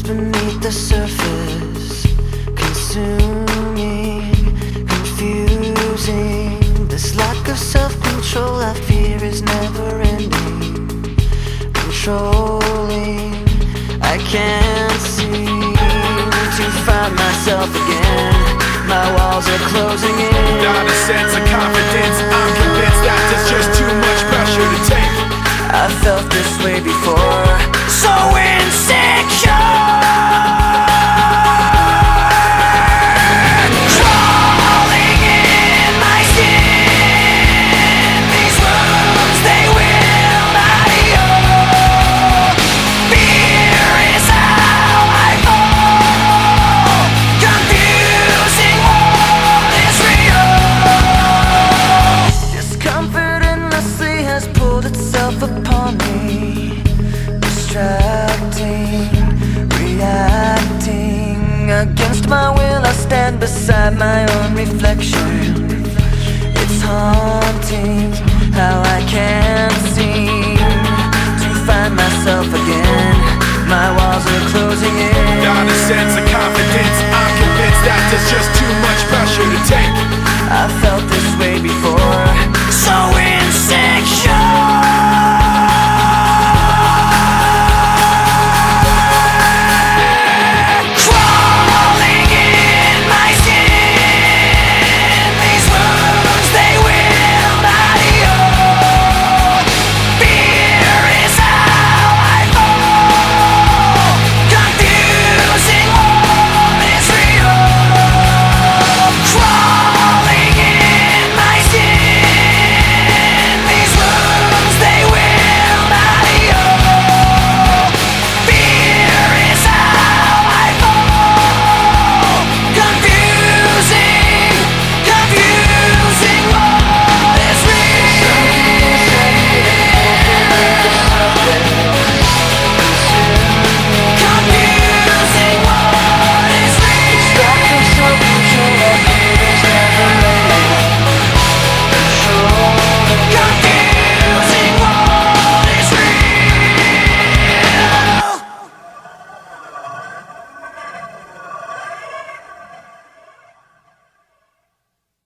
beneath the surface, consuming, confusing. This lack of self-control I fear is never ending, controlling. I can't seem to find myself again. My walls are closing in. Not a sense of confidence, I'm convinced that there's just too much pressure to take. I felt this way before, so insecure. Crawling in my skin, these wounds, they will not heal. Fear is how I fall, confusing what is real. Discomfort endlessly has pulled itself upon me, distracting, reacting. Against my will I stand beside my own reflection. It's haunting how I can't seem to find myself again. My walls are closing in. Not a sense of confidence, I'm convinced that there's just too much pressure to take.